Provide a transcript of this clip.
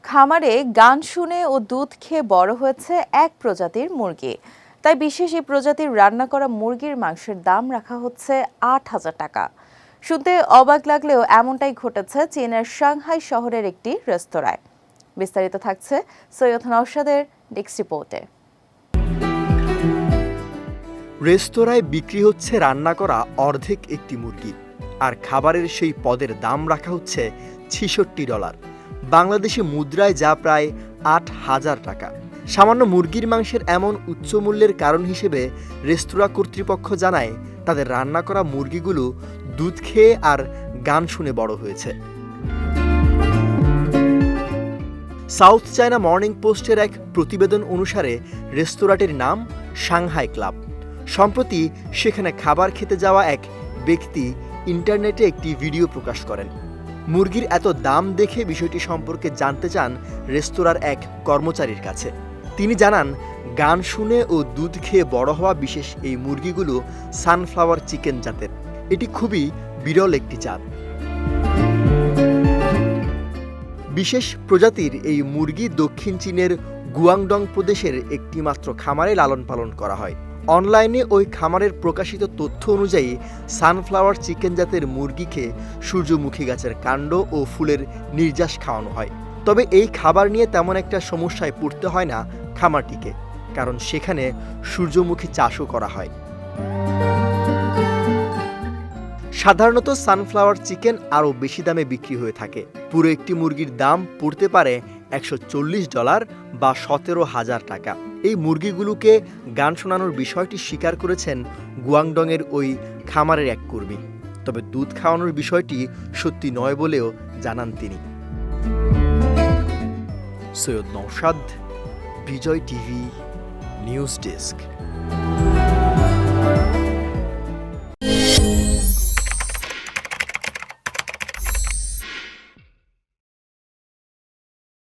খামারে গান শুনে ও দুধ খেয়ে বড় হয়েছে এক প্রজাতির মুরগি। তাই বিশেষ এই প্রজাতির রান্না করা মুরগির মাংসের দাম রাখা হচ্ছে ৮,০০০ টাকা। শুনতে অবাক লাগলেও এমনটাই ঘটেছে চীনের সাংহাই শহরের একটি রেস্তোরাঁয়। বিস্তারিত থাকছে সৈয়দ নওশাদের ডেস্ক রিপোর্টে। রেস্তোরাঁয় বিক্রি হচ্ছে রান্না করা অর্ধেক একটি মুরগি, আর খাবারের সেই পদের দাম রাখা হচ্ছে $৬৬, বাংলাদেশি মুদ্রায় যা প্রায় ৮,০০০ টাকা। সামান্য মুরগির মাংসের এমন উচ্চ মূল্যের কারণ হিসেবে রেস্তোরাঁ কর্তৃপক্ষ জানায় তাদের রান্না করা মুরগিগুলো দুধ খেয়ে আর গান শুনে বড় হয়েছে। সাউথ চায়না মর্নিং পোস্টের এক প্রতিবেদন অনুসারে রেস্তোরাঁটির নাম সাংহাই ক্লাব। সম্প্রতি সেখানে খাবার খেতে যাওয়া এক ব্যক্তি ইন্টারনেটে একটি ভিডিও প্রকাশ করেন। মুরগির এত দাম দেখে বিষয়টি সম্পর্কে জানতে চান রেস্তোরাঁর এক কর্মচারীর কাছে। তিনি জানান, গান শুনে ও দুধ খেয়ে বড় হওয়া বিশেষ এই মুরগিগুলো সানফ্লাওয়ার চিকেন জাতের। এটি খুবই বিরল একটি জাত। বিশেষ প্রজাতির এই মুরগি দক্ষিণ চীনের গুয়াংডং প্রদেশের একটি মাত্র খামারে লালন পালন করা হয়। অনলাইনে ওই খামারের প্রকাশিত তথ্য অনুযায়ী সানফ্লাওয়ার চিকেন জাতের মুরগিকে সূর্যমুখী গাছের কাণ্ড ও ফুলের নির্যাস খাওয়ানো হয়। তবে এই খাবার নিয়ে তেমন একটা সমস্যায় পড়তে হয় না খামারটিকে, কারণ সেখানে সূর্যমুখী চাষও করা হয়। সাধারণত সানফ্লাওয়ার চিকেন আরও বেশি দামে বিক্রি হয়ে থাকে। পুরো একটি মুরগির দাম পড়তে পারে $১৪০ বা ১৭,০০০ টাকা। এই মুরগিগুলোকে গান শোনানোর বিষয়টি স্বীকার করেছেন গুয়াংডংয়ের ওই খামারের এক কর্মী। তবে দুধ খাওয়ানোর বিষয়টি সত্যি নয় বলেও জানান তিনি। সৈয়দ নওশাদ, বিজয় টিভি, নিউজ ডেস্ক।